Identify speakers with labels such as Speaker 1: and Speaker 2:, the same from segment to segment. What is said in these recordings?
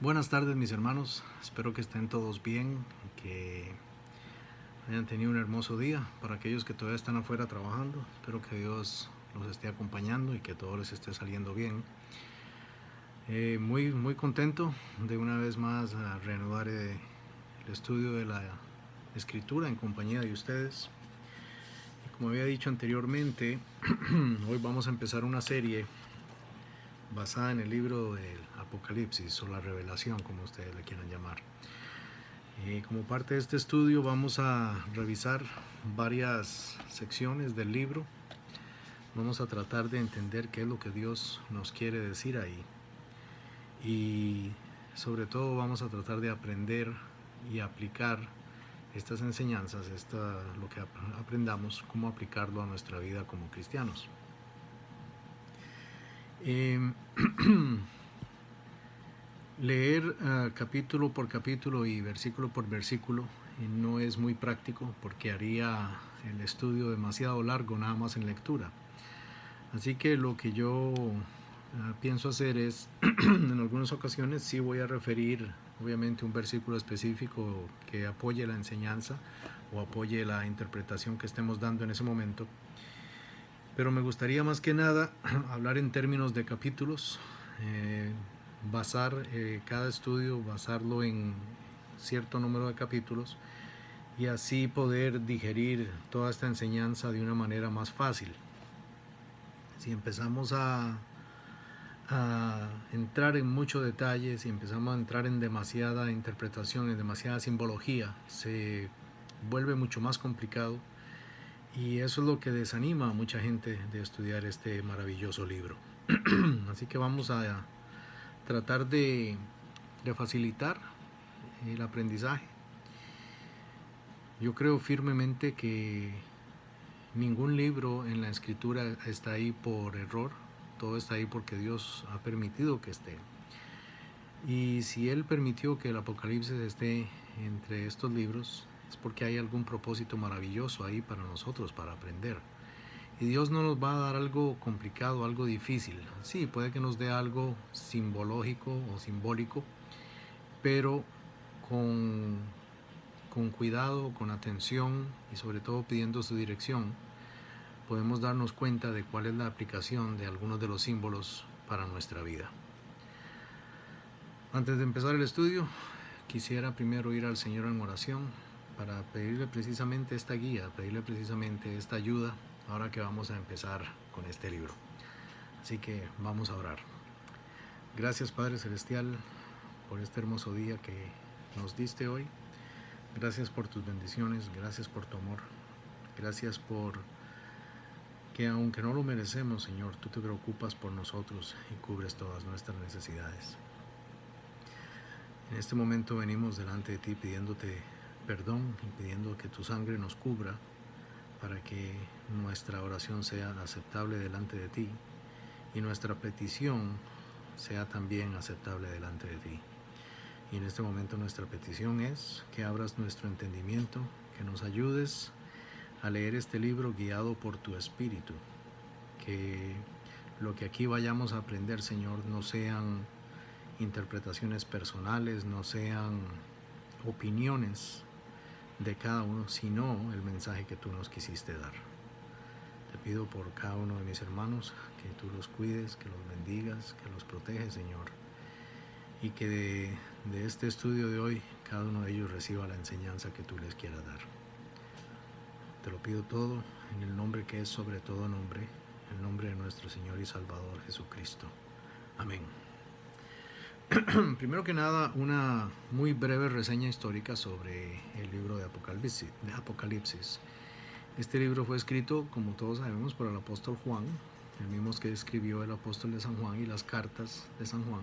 Speaker 1: Buenas tardes mis hermanos, espero que estén todos bien, que hayan tenido un hermoso día. Para aquellos que todavía están afuera trabajando, espero que Dios los esté acompañando y que todo les esté saliendo bien. Muy contento de una vez más a reanudar el estudio de la escritura en compañía de ustedes. Y como había dicho anteriormente, hoy vamos a empezar una serie basada en el libro del Apocalipsis o la Revelación, como ustedes le quieran llamar. Como parte de este estudio vamos a revisar varias secciones del libro. Vamos a tratar de entender qué es lo que Dios nos quiere decir ahí. Y sobre todo vamos a tratar de aprender y aplicar estas enseñanzas, lo que aprendamos, cómo aplicarlo a nuestra vida como cristianos. Leer capítulo por capítulo y versículo por versículo no es muy práctico porque haría el estudio demasiado largo nada más en lectura. Así que lo que yo pienso hacer es, en algunas ocasiones sí voy a referir obviamente un versículo específico que apoye la enseñanza o apoye la interpretación que estemos dando en ese momento. Pero me gustaría más que nada hablar en términos de capítulos, basar cada estudio, basarlo en cierto número de capítulos y así poder digerir toda esta enseñanza de una manera más fácil. Si empezamos a entrar en mucho detalle, si empezamos a entrar en demasiada interpretación, en demasiada simbología, se vuelve mucho más complicado y eso es lo que desanima a mucha gente de estudiar este maravilloso libro. Así que vamos a tratar de facilitar el aprendizaje. Yo creo firmemente que ningún libro en la escritura está ahí por error, todo está ahí porque Dios ha permitido que esté. Y si Él permitió que el Apocalipsis esté entre estos libros, es porque hay algún propósito maravilloso ahí para nosotros, para aprender. Y Dios no nos va a dar algo complicado, algo difícil. Sí, puede que nos dé algo simbológico o simbólico, pero con cuidado, con atención y sobre todo pidiendo su dirección, podemos darnos cuenta de cuál es la aplicación de algunos de los símbolos para nuestra vida. Antes de empezar el estudio, quisiera primero ir al Señor en oración para pedirle precisamente esta guía, pedirle precisamente esta ayuda ahora que vamos a empezar con este libro. Así que vamos a orar. Gracias Padre Celestial por este hermoso día que nos diste hoy. Gracias por tus bendiciones, gracias por tu amor. Gracias por que aunque no lo merecemos, Señor, tú te preocupas por nosotros y cubres todas nuestras necesidades. En este momento venimos delante de ti pidiéndote perdón y pidiendo que tu sangre nos cubra para que nuestra oración sea aceptable delante de ti y nuestra petición sea también aceptable delante de ti. Y en este momento nuestra petición es que abras nuestro entendimiento, que nos ayudes a leer este libro guiado por tu Espíritu, que lo que aquí vayamos a aprender, Señor, no sean interpretaciones personales, no sean opiniones de cada uno, sino el mensaje que tú nos quisiste dar. Te pido por cada uno de mis hermanos que tú los cuides, que los bendigas, que los proteges, Señor, y que de este estudio de hoy cada uno de ellos reciba la enseñanza que tú les quieras dar. Te lo pido todo en el nombre que es sobre todo nombre, el nombre de nuestro Señor y Salvador Jesucristo. Amén. Primero que nada, una muy breve reseña histórica sobre el libro de Apocalipsis. Este libro fue escrito, como todos sabemos, por el apóstol Juan, el mismo que escribió el apóstol de San Juan y las cartas de San Juan,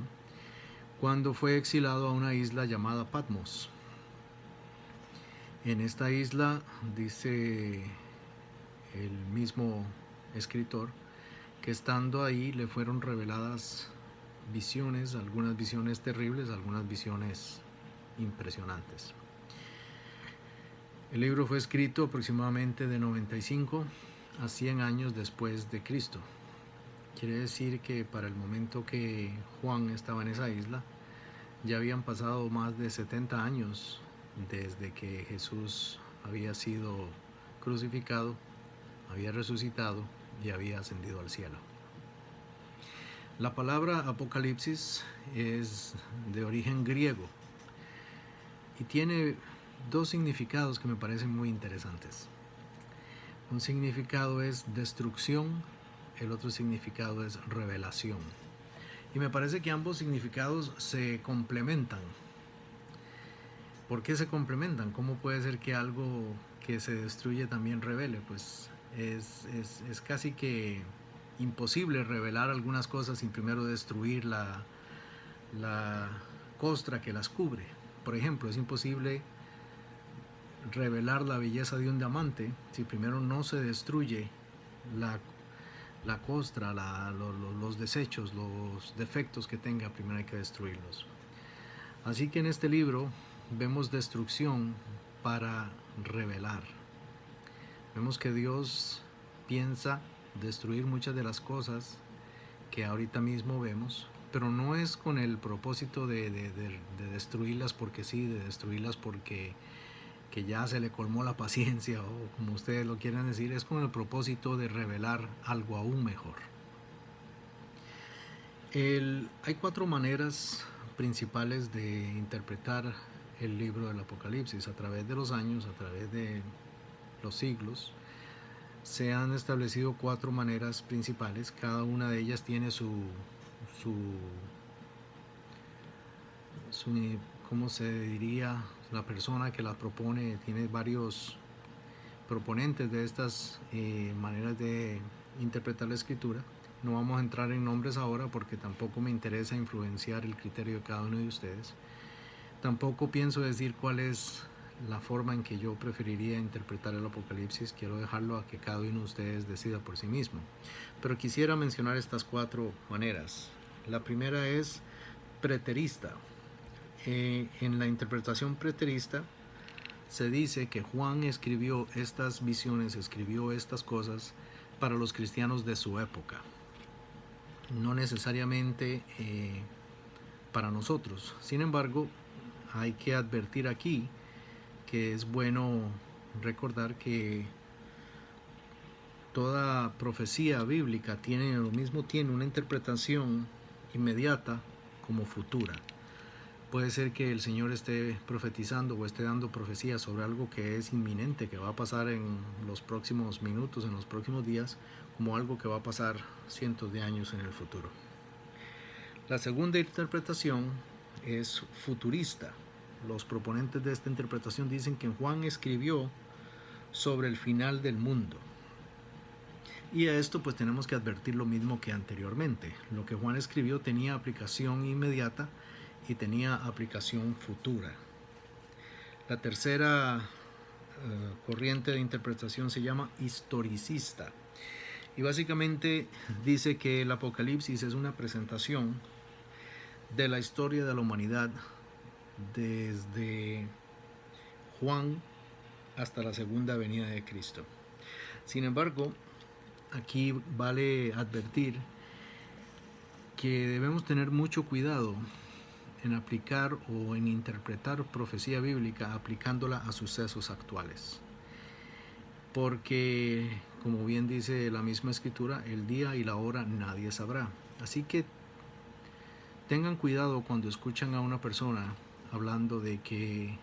Speaker 1: cuando fue exilado a una isla llamada Patmos. En esta isla, dice el mismo escritor, que estando ahí le fueron reveladas visiones, algunas visiones terribles, algunas visiones impresionantes. El libro fue escrito aproximadamente de 95 a 100 años después de Cristo. Quiere decir que para el momento que Juan estaba en esa isla, Ya habían pasado más de 70 años desde que Jesús había sido crucificado, había resucitado y había ascendido al cielo. La palabra Apocalipsis es de origen griego y tiene dos significados que me parecen muy interesantes. Un significado es destrucción, el otro significado es revelación. Y me parece que ambos significados se complementan. ¿Por qué se complementan? ¿Cómo puede ser que algo que se destruye también revele? Pues es casi que imposible revelar algunas cosas sin primero destruir la costra que las cubre. Por ejemplo, es imposible revelar la belleza de un diamante si primero no se destruye la costra, los desechos, los defectos que tenga, primero hay que destruirlos. Así que en este libro vemos destrucción para revelar. Vemos que Dios piensa destruir muchas de las cosas que ahorita mismo vemos, pero no es con el propósito de destruirlas porque sí, de destruirlas porque que ya se le colmó la paciencia o como ustedes lo quieran decir, es con el propósito de revelar algo aún mejor. Hay 4 maneras principales de interpretar el libro del Apocalipsis. A través de los años, a través de los siglos, se han establecido 4 maneras principales. Cada una de ellas tiene su ¿cómo se diría? La persona que la propone tiene varios proponentes de estas maneras de interpretar la escritura. No vamos a entrar en nombres ahora porque tampoco me interesa influenciar el criterio de cada uno de ustedes. Tampoco pienso decir cuál es la forma en que yo preferiría interpretar el Apocalipsis. Quiero dejarlo a que cada uno de ustedes decida por sí mismo. Pero quisiera mencionar estas 4 maneras. La primera es preterista. En la interpretación preterista se dice que Juan escribió estas visiones, escribió estas cosas para los cristianos de su época, no necesariamente para nosotros. Sin embargo, hay que advertir aquí que es bueno recordar que toda profecía bíblica tiene una interpretación inmediata como futura. Puede ser que el Señor esté profetizando o esté dando profecías sobre algo que es inminente, que va a pasar en los próximos minutos, en los próximos días, como algo que va a pasar cientos de años en el futuro. La segunda interpretación es futurista. Los proponentes de esta interpretación dicen que Juan escribió sobre el final del mundo. Y a esto pues tenemos que advertir lo mismo que anteriormente. Lo que Juan escribió tenía aplicación inmediata y tenía aplicación futura. La tercera corriente de interpretación se llama historicista y básicamente dice que el Apocalipsis es una presentación de la historia de la humanidad desde Juan hasta la segunda venida de Cristo. Sin embargo, aquí vale advertir que debemos tener mucho cuidado en aplicar o en interpretar profecía bíblica aplicándola a sucesos actuales. Porque, como bien dice la misma escritura, el día y la hora nadie sabrá. Así que tengan cuidado cuando escuchan a una persona hablando de que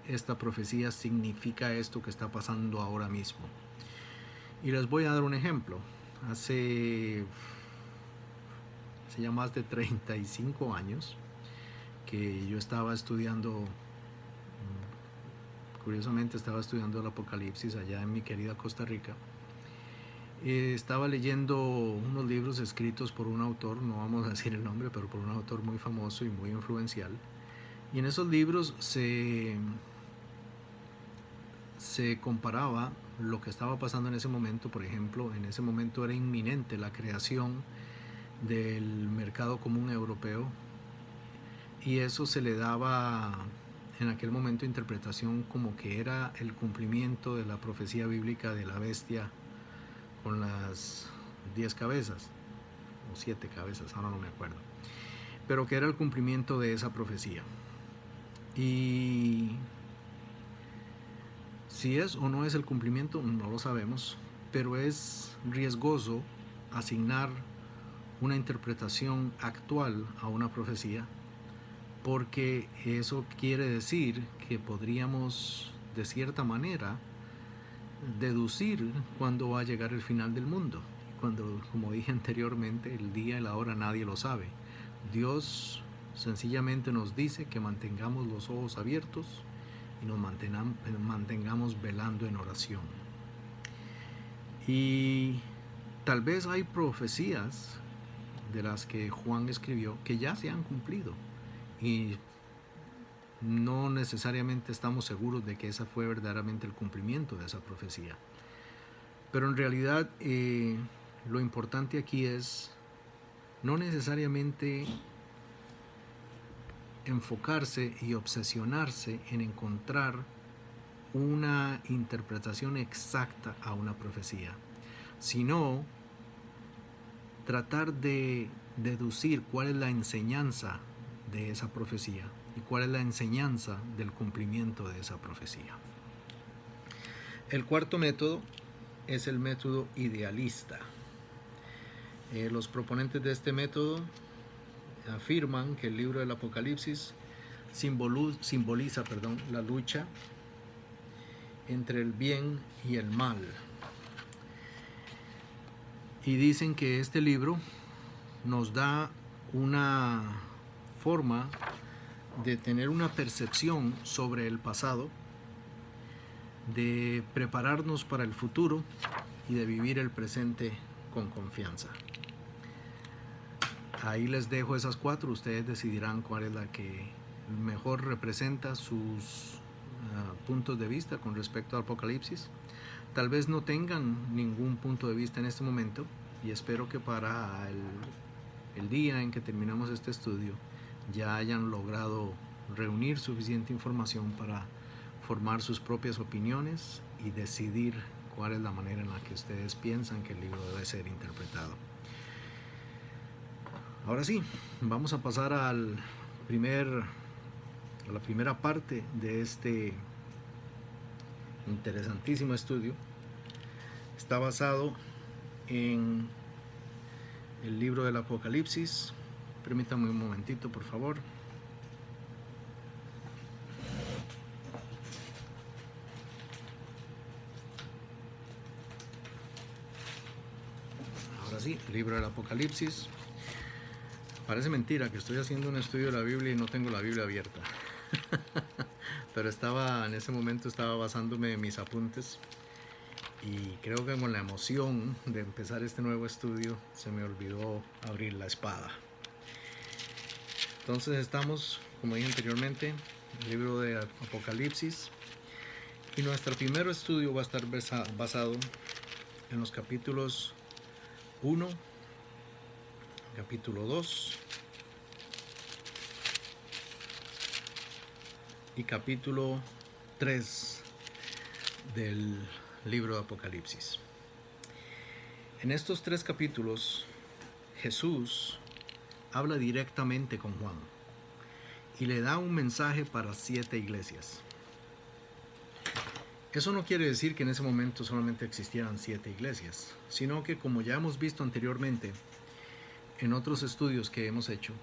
Speaker 1: esta profecía significa esto que está pasando ahora mismo. Y les voy a dar un ejemplo. Hace ya más de 35 años que yo estaba estudiando, curiosamente estaba estudiando el Apocalipsis allá en mi querida Costa Rica. Estaba leyendo unos libros escritos por un autor, no vamos a decir el nombre, pero por un autor muy famoso y muy influencial. Y en esos libros se comparaba lo que estaba pasando en ese momento. Por ejemplo, en ese momento era inminente la creación del mercado común europeo, y eso se le daba en aquel momento interpretación como que era el cumplimiento de la profecía bíblica de la bestia con las 10 cabezas o 7 cabezas, ahora no me acuerdo. pero que era el cumplimiento de esa profecía. Y si es o no es el cumplimiento, no lo sabemos, pero es riesgoso asignar una interpretación actual a una profecía, porque eso quiere decir que podríamos, de cierta manera, deducir cuándo va a llegar el final del mundo. Cuando, como dije anteriormente, el día y la hora nadie lo sabe. Dios sencillamente nos dice que mantengamos los ojos abiertos y nos mantengamos velando en oración. Y tal vez hay profecías de las que Juan escribió que ya se han cumplido y no necesariamente estamos seguros de que ese fue verdaderamente el cumplimiento de esa profecía. Pero en realidad lo importante aquí es no necesariamente enfocarse y obsesionarse en encontrar una interpretación exacta a una profecía, sino tratar de deducir cuál es la enseñanza de esa profecía y cuál es la enseñanza del cumplimiento de esa profecía. El cuarto método es el método idealista. Los proponentes de este método afirman que el libro del Apocalipsis simboliza la lucha entre el bien y el mal. Y dicen que este libro nos da una forma de tener una percepción sobre el pasado, de prepararnos para el futuro y de vivir el presente con confianza. Ahí les dejo esas cuatro, ustedes decidirán cuál es la que mejor representa sus puntos de vista con respecto al Apocalipsis. Tal vez no tengan ningún punto de vista en este momento y espero que para el día en que terminamos este estudio ya hayan logrado reunir suficiente información para formar sus propias opiniones y decidir cuál es la manera en la que ustedes piensan que el libro debe ser interpretado. Ahora sí, vamos a pasar a la primera parte de este interesantísimo estudio. Está basado en el libro del Apocalipsis. Permítanme un momentito, por favor. Ahora sí, el libro del Apocalipsis. Parece mentira que estoy haciendo un estudio de la Biblia y no tengo la Biblia abierta. Pero en ese momento estaba basándome en mis apuntes y creo que con la emoción de empezar este nuevo estudio se me olvidó abrir la espada. Entonces estamos, como dije anteriormente, en el libro de Apocalipsis, y nuestro primer estudio va a estar basado en los capítulos 1, capítulo 2 y capítulo 3 del libro de Apocalipsis. En estos tres capítulos, Jesús habla directamente con Juan y le da un mensaje para 7 iglesias. Eso no quiere decir que en ese momento solamente existieran 7 iglesias, sino que, como ya hemos visto anteriormente en otros estudios que hemos hecho,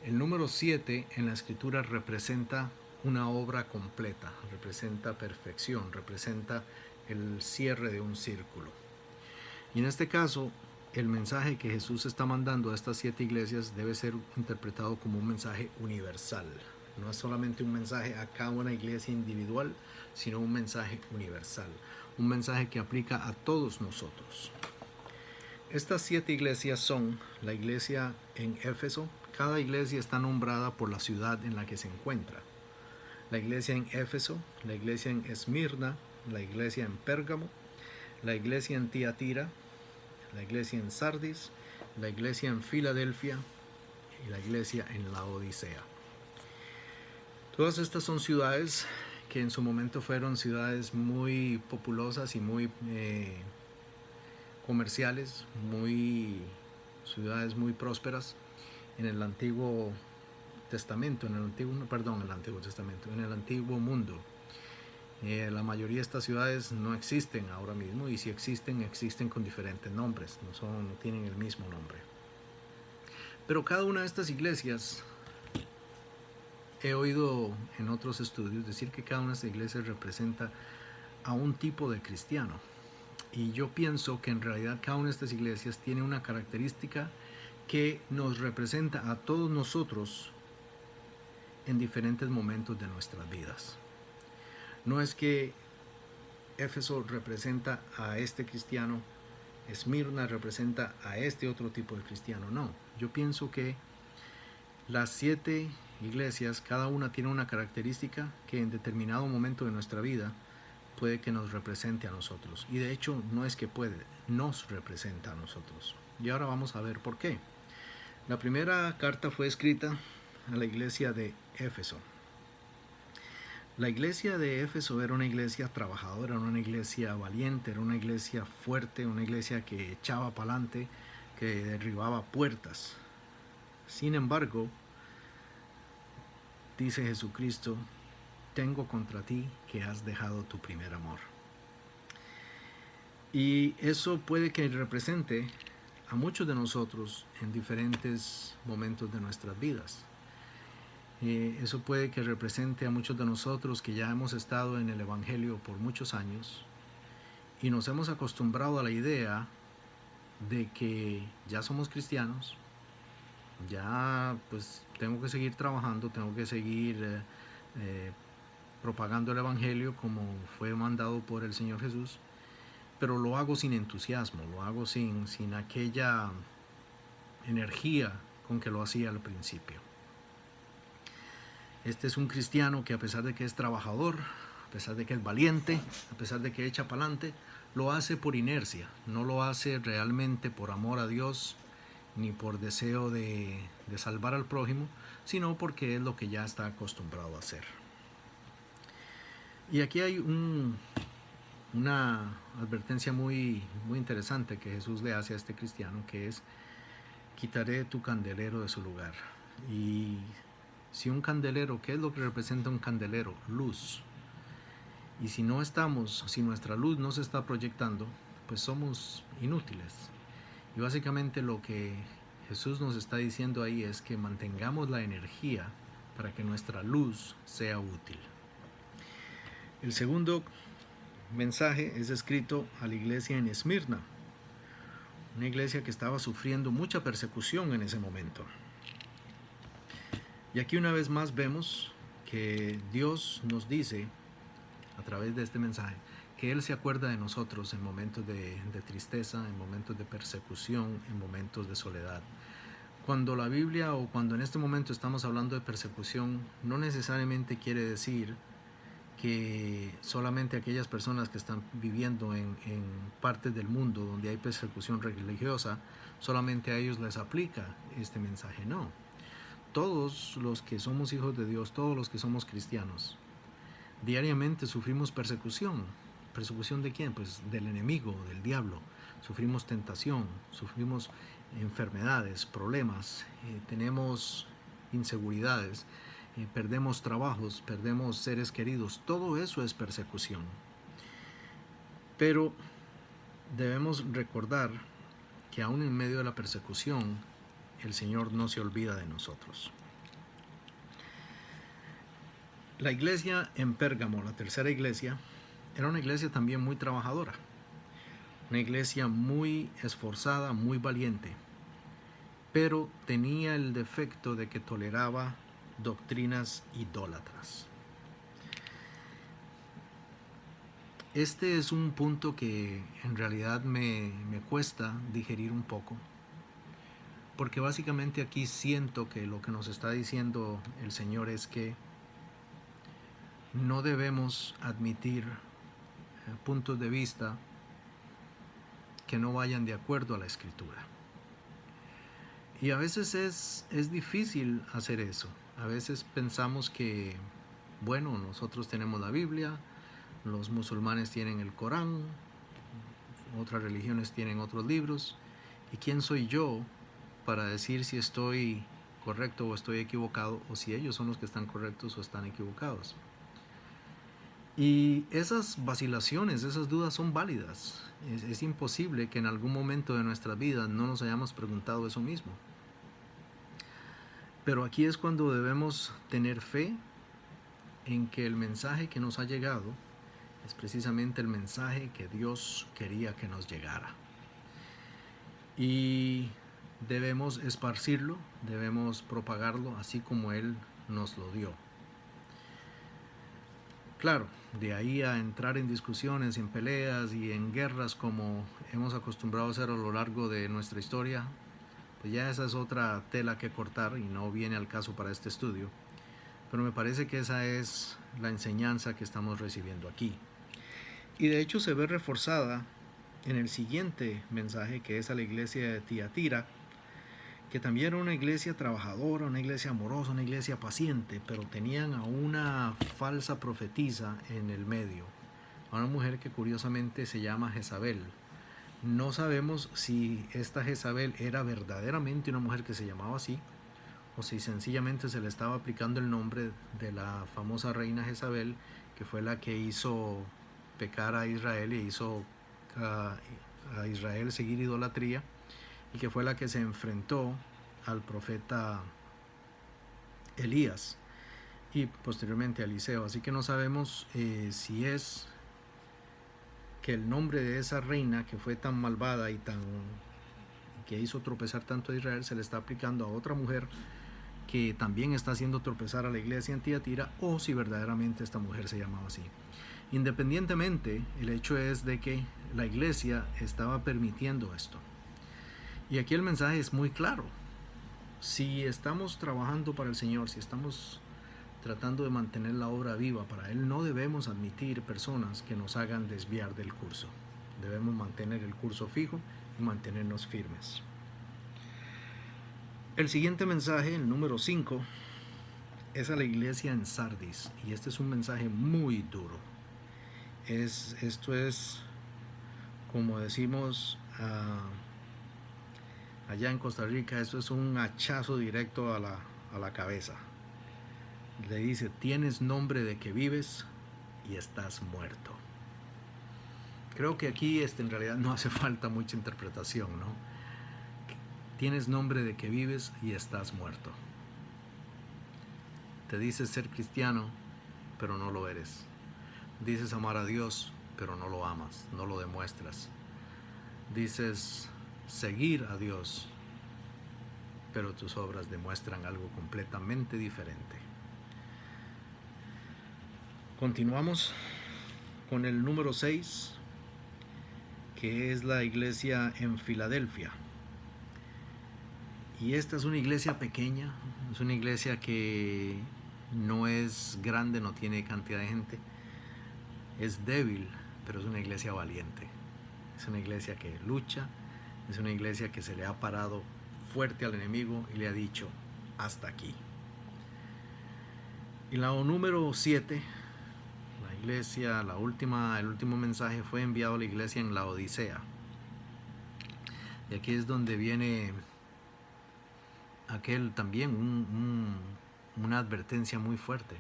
Speaker 1: el número 7 en la escritura representa una obra completa, representa perfección, representa el cierre de un círculo. Y en este caso, el mensaje que Jesús está mandando a estas 7 iglesias debe ser interpretado como un mensaje universal. No es solamente un mensaje a cada una iglesia individual, sino un mensaje universal, un mensaje que aplica a todos nosotros. Estas 7 iglesias son la iglesia en Éfeso. Cada iglesia está nombrada por la ciudad en la que se encuentra. La iglesia en Éfeso, la iglesia en Esmirna, la iglesia en Pérgamo, la iglesia en Tiatira, la iglesia en Sardis, la iglesia en Filadelfia y la iglesia en Laodicea. Todas estas son ciudades que en su momento fueron ciudades muy populosas y muy comerciales, ciudades muy prósperas, en el Antiguo Testamento, en el Antiguo Testamento, en el Antiguo Mundo. La mayoría de estas ciudades no existen ahora mismo, y si existen, existen con diferentes nombres, no tienen el mismo nombre. Pero cada una de estas iglesias, he oído en otros estudios decir que cada una de estas iglesias representa a un tipo de cristiano. Y yo pienso que en realidad cada una de estas iglesias tiene una característica que nos representa a todos nosotros en diferentes momentos de nuestras vidas. No es que Éfeso representa a este cristiano, Esmirna representa a este otro tipo de cristiano, no. Yo pienso que las 7 iglesias, cada una tiene una característica que en determinado momento de nuestra vida puede que nos represente a nosotros. Y de hecho no es que puede, nos representa a nosotros. Y ahora vamos a ver por qué. La primera carta fue escrita a la iglesia de Éfeso. La iglesia de Éfeso era una iglesia trabajadora, era una iglesia valiente, era una iglesia fuerte, una iglesia que echaba para adelante, que derribaba puertas. Sin embargo, dice Jesucristo, tengo contra ti que has dejado tu primer amor. Y eso puede que represente a muchos de nosotros en diferentes momentos de nuestras vidas. Eso puede que represente a muchos de nosotros que ya hemos estado en el Evangelio por muchos años y nos hemos acostumbrado a la idea de que ya somos cristianos, ya pues tengo que seguir trabajando, tengo que seguir propagando el Evangelio como fue mandado por el Señor Jesús, pero lo hago sin entusiasmo, lo hago sin aquella energía con que lo hacía al principio. Este es un cristiano que, a pesar de que es trabajador, a pesar de que es valiente, a pesar de que echa para adelante, lo hace por inercia, no lo hace realmente por amor a Dios ni por deseo de salvar al prójimo, sino porque es lo que ya está acostumbrado a hacer. Y aquí hay una advertencia muy interesante que Jesús le hace a este cristiano, que es: quitaré tu candelero de su lugar. Y si un candelero, ¿qué es lo que representa un candelero? Luz. Y si nuestra luz no se está proyectando, pues somos inútiles. Y básicamente lo que Jesús nos está diciendo ahí es que mantengamos la energía para que nuestra luz sea útil. El segundo mensaje es escrito a la iglesia en Esmirna, una iglesia que estaba sufriendo mucha persecución en ese momento. Y aquí una vez más vemos que Dios nos dice a través de este mensaje que Él se acuerda de nosotros en momentos de tristeza, en momentos de persecución, en momentos de soledad. Cuando la Biblia, o cuando en este momento estamos hablando de persecución, no necesariamente quiere decir que solamente aquellas personas que están viviendo en partes del mundo donde hay persecución religiosa, solamente a ellos les aplica este mensaje. No. Todos los que somos hijos de Dios, todos los que somos cristianos, diariamente sufrimos persecución. ¿Persecución de quién? Pues del enemigo, del diablo. Sufrimos tentación, sufrimos enfermedades, problemas, tenemos inseguridades, perdemos trabajos, perdemos seres queridos. Todo eso es persecución. Pero debemos recordar que aún en medio de la persecución, el Señor no se olvida de nosotros. La iglesia en Pérgamo, la tercera iglesia, era una iglesia también muy trabajadora, una iglesia muy esforzada, muy valiente, pero tenía el defecto de que toleraba doctrinas idólatras. Este es un punto que en realidad me cuesta digerir un poco, porque básicamente aquí siento que lo que nos está diciendo el Señor es que no debemos admitir puntos de vista que no vayan de acuerdo a la Escritura. Y a veces es difícil hacer eso. A veces pensamos que, bueno, nosotros tenemos la Biblia, los musulmanes tienen el Corán, otras religiones tienen otros libros, ¿y quién soy yo para decir si estoy correcto o estoy equivocado, o si ellos son los que están correctos o están equivocados. Y esas vacilaciones, esas dudas son válidas. Es imposible que en algún momento de nuestra vida no nos hayamos preguntado eso mismo. Pero aquí es cuando debemos tener fe en que el mensaje que nos ha llegado es precisamente el mensaje que Dios quería que nos llegara. Y debemos esparcirlo, debemos propagarlo así como Él nos lo dio. Claro, de ahí a entrar en discusiones, en peleas y en guerras como hemos acostumbrado a hacer a lo largo de nuestra historia, pues ya esa es otra tela que cortar y no viene al caso para este estudio. Pero me parece que esa es la enseñanza que estamos recibiendo aquí. Y de hecho se ve reforzada en el siguiente mensaje, que es a la iglesia de Tiatira, que también era una iglesia trabajadora, una iglesia amorosa, una iglesia paciente, pero tenían a una falsa profetisa en el medio, a una mujer que curiosamente se llama Jezabel. No sabemos si esta Jezabel era verdaderamente una mujer que se llamaba así, o si sencillamente se le estaba aplicando el nombre de la famosa reina Jezabel, que fue la que hizo pecar a Israel y hizo a Israel seguir idolatría, y que fue la que se enfrentó al profeta Elías y posteriormente a Eliseo. Así que no sabemos si es que el nombre de esa reina que fue tan malvada y que hizo tropezar tanto a Israel se le está aplicando a otra mujer que también está haciendo tropezar a la iglesia en Tiatira, o si verdaderamente esta mujer se llamaba así. Independientemente, el hecho es de que la iglesia estaba permitiendo esto. Y aquí el mensaje es muy claro. Si estamos trabajando para el Señor, si estamos tratando de mantener la obra viva para Él, no debemos admitir personas que nos hagan desviar del curso. Debemos mantener el curso fijo y mantenernos firmes. El siguiente mensaje, el número 5, es a la iglesia en Sardis. Y este es un mensaje muy duro. Esto es, como decimos allá en Costa Rica, esto es un hachazo directo a la cabeza. Le dice: tienes nombre de que vives y estás muerto. Creo que aquí en realidad no hace falta mucha interpretación, ¿no? Tienes nombre de que vives y estás muerto. Te dices ser cristiano, pero no lo eres. Dices amar a Dios, pero no lo amas, no lo demuestras. Dices seguir a Dios, pero tus obras demuestran algo completamente diferente. Continuamos con el número 6, que es la iglesia en Filadelfia. Y esta es una iglesia pequeña, es una iglesia que no es grande, no tiene cantidad de gente, es débil, pero es una iglesia valiente. Es una iglesia que lucha, es una iglesia que se le ha parado fuerte al enemigo y le ha dicho: hasta aquí. Y la número 7, la iglesia, el último mensaje fue enviado a la iglesia en la Odisea. Y aquí es donde viene aquel también una advertencia muy fuerte.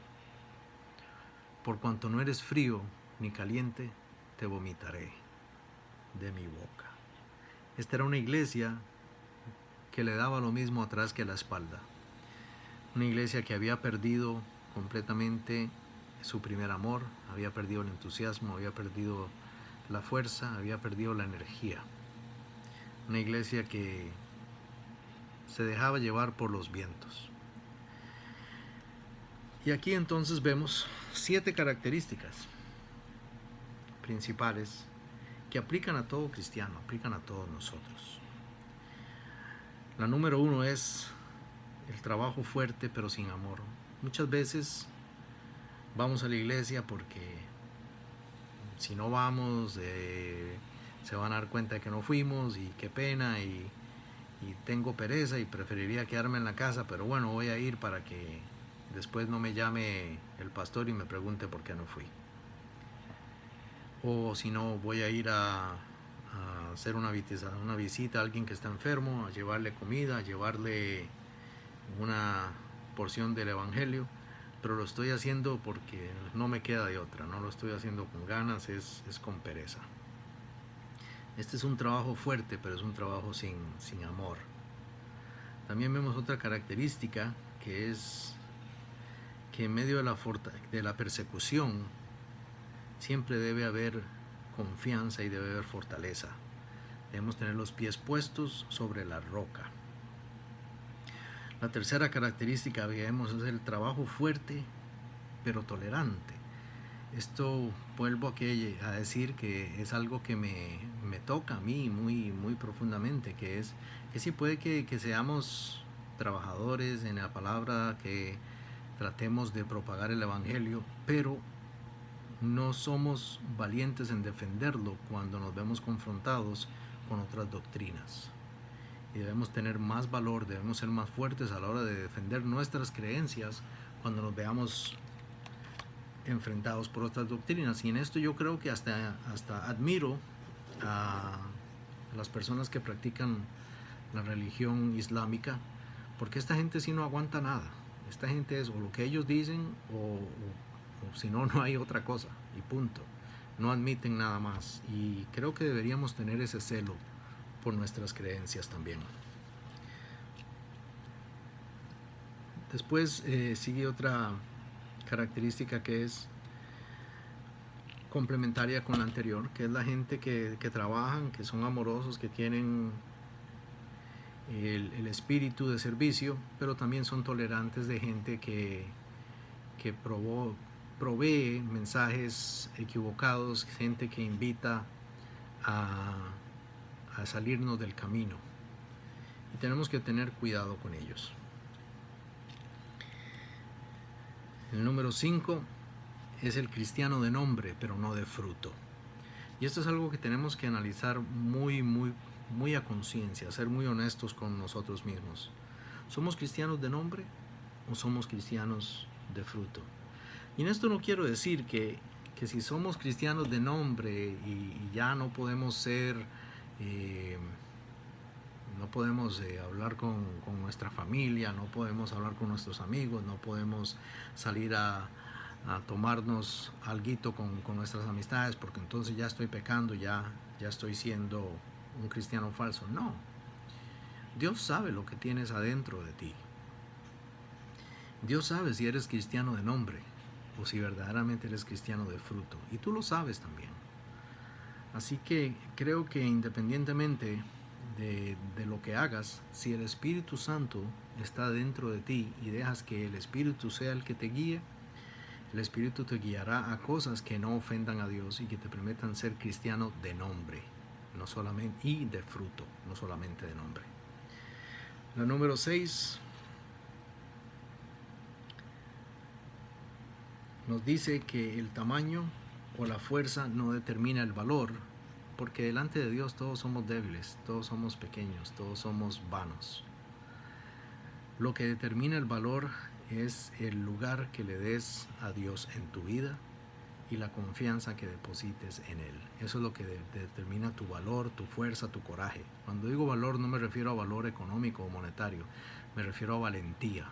Speaker 1: Por cuanto no eres frío ni caliente, te vomitaré de mi boca. Esta era una iglesia que le daba lo mismo atrás que a la espalda. Una iglesia que había perdido completamente su primer amor, había perdido el entusiasmo, había perdido la fuerza, había perdido la energía. Una iglesia que se dejaba llevar por los vientos. Y aquí entonces vemos 7 características principales que aplican a todo cristiano, aplican a todos nosotros. La número 1 es el trabajo fuerte pero sin amor. Muchas veces vamos a la iglesia porque si no vamos se van a dar cuenta de que no fuimos y qué pena y tengo pereza y preferiría quedarme en la casa, pero bueno, voy a ir para que después no me llame el pastor y me pregunte por qué no fui. O si no, voy a ir a hacer una visita a alguien que está enfermo, a llevarle comida, a llevarle una porción del Evangelio, pero lo estoy haciendo porque no me queda de otra, no lo estoy haciendo con ganas, es con pereza. Este es un trabajo fuerte, pero es un trabajo sin amor. También vemos otra característica, que es que en medio de la persecución siempre debe haber confianza y debe haber fortaleza. Debemos tener los pies puestos sobre la roca. La tercera característica que vemos es el trabajo fuerte pero tolerante. Esto vuelvo a decir que es algo que me toca a mí muy profundamente, que es que sí puede que seamos trabajadores en la palabra, que tratemos de propagar el Evangelio, pero no somos valientes en defenderlo cuando nos vemos confrontados con otras doctrinas. Y debemos tener más valor, debemos ser más fuertes a la hora de defender nuestras creencias cuando nos veamos enfrentados por otras doctrinas. Y en esto yo creo que hasta admiro a las personas que practican la religión islámica, porque esta gente sí no aguanta nada. Esta gente es o lo que ellos dicen o si no, no hay otra cosa y punto. No admiten nada más, y creo que deberíamos tener ese celo por nuestras creencias también. Después sigue otra característica que es complementaria con la anterior, que es la gente que trabajan, que son amorosos, que tienen el espíritu de servicio, pero también son tolerantes de gente que provee mensajes equivocados, gente que invita a salirnos del camino, y tenemos que tener cuidado con ellos. El número 5 es el cristiano de nombre, pero no de fruto. Y esto es algo que tenemos que analizar muy a conciencia, ser muy honestos con nosotros mismos. ¿Somos cristianos de nombre o somos cristianos de fruto? Y en esto no quiero decir que si somos cristianos de nombre y ya no podemos ser, no podemos hablar con nuestra familia, no podemos hablar con nuestros amigos, no podemos salir a tomarnos alguito con nuestras amistades, porque entonces ya estoy pecando, ya estoy siendo un cristiano falso. No, Dios sabe lo que tienes adentro de ti. Dios sabe si eres cristiano de nombre o si verdaderamente eres cristiano de fruto, y tú lo sabes también. Así que creo que independientemente de lo que hagas, si el Espíritu Santo está dentro de ti y dejas que el Espíritu sea el que te guíe, el Espíritu te guiará a cosas que no ofendan a Dios y que te permitan ser cristiano de nombre, no solamente, y de fruto, no solamente de nombre. La número 6 nos dice que el tamaño o la fuerza no determina el valor, porque delante de Dios todos somos débiles, todos somos pequeños, todos somos vanos. Lo que determina el valor es el lugar que le des a Dios en tu vida y la confianza que deposites en Él. Eso es lo que determina tu valor, tu fuerza, tu coraje. Cuando digo valor no me refiero a valor económico o monetario, me refiero a valentía.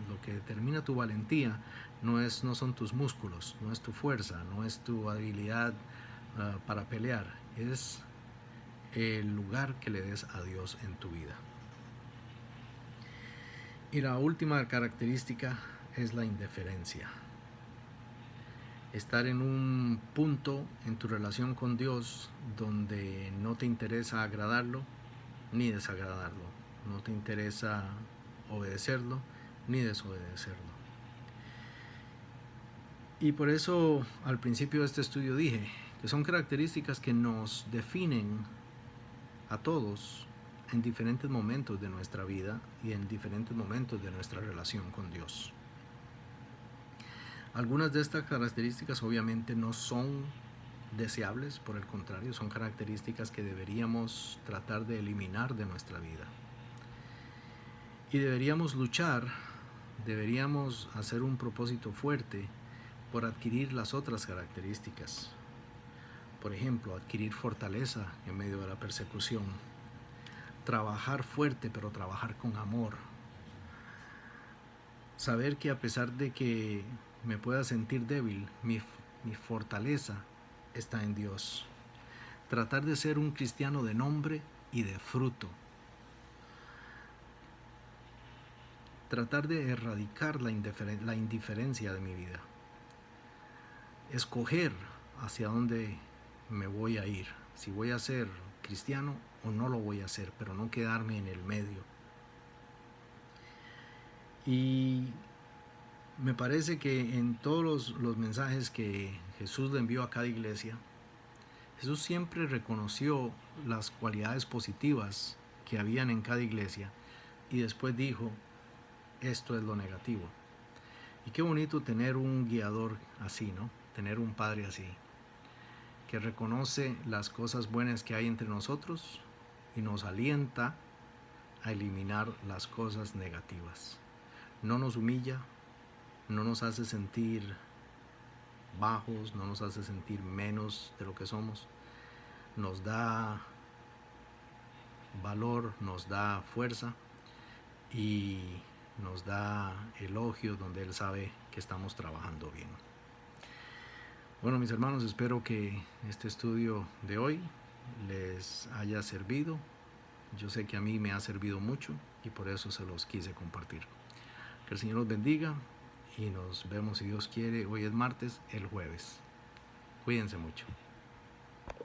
Speaker 1: Lo que determina tu valentía no son tus músculos, no es tu fuerza, no es tu habilidad para pelear, es el lugar que le des a Dios en tu vida. Y la última característica es la indiferencia. Estar en un punto en tu relación con Dios donde no te interesa agradarlo ni desagradarlo, no te interesa obedecerlo ni desobedecerlo. Y por eso al principio de este estudio dije que son características que nos definen a todos en diferentes momentos de nuestra vida y en diferentes momentos de nuestra relación con Dios. Algunas de estas características obviamente no son deseables, por el contrario, son características que deberíamos tratar de eliminar de nuestra vida. Y deberíamos luchar, deberíamos hacer un propósito fuerte por adquirir las otras características. Por ejemplo, adquirir fortaleza en medio de la persecución, trabajar fuerte pero trabajar con amor, Saber que a pesar de que me pueda sentir débil, mi fortaleza está en Dios. Tratar de ser un cristiano de nombre y de fruto. Tratar de erradicar la indiferencia de mi vida. Escoger hacia dónde me voy a ir. Si voy a ser cristiano o no lo voy a hacer, pero no quedarme en el medio. Y me parece que en todos los mensajes que Jesús le envió a cada iglesia, Jesús siempre reconoció las cualidades positivas que habían en cada iglesia y después dijo, esto es lo negativo. Y qué bonito tener un guiador así, ¿no? Tener un padre así, que reconoce las cosas buenas que hay entre nosotros y nos alienta a eliminar las cosas negativas. No nos humilla, no nos hace sentir bajos, no nos hace sentir menos de lo que somos. Nos da valor, nos da fuerza y nos da elogios donde Él sabe que estamos trabajando bien. Bueno, mis hermanos, espero que este estudio de hoy les haya servido. Yo sé que a mí me ha servido mucho y por eso se los quise compartir. Que el Señor los bendiga y nos vemos, si Dios quiere, hoy es martes, el jueves. Cuídense mucho.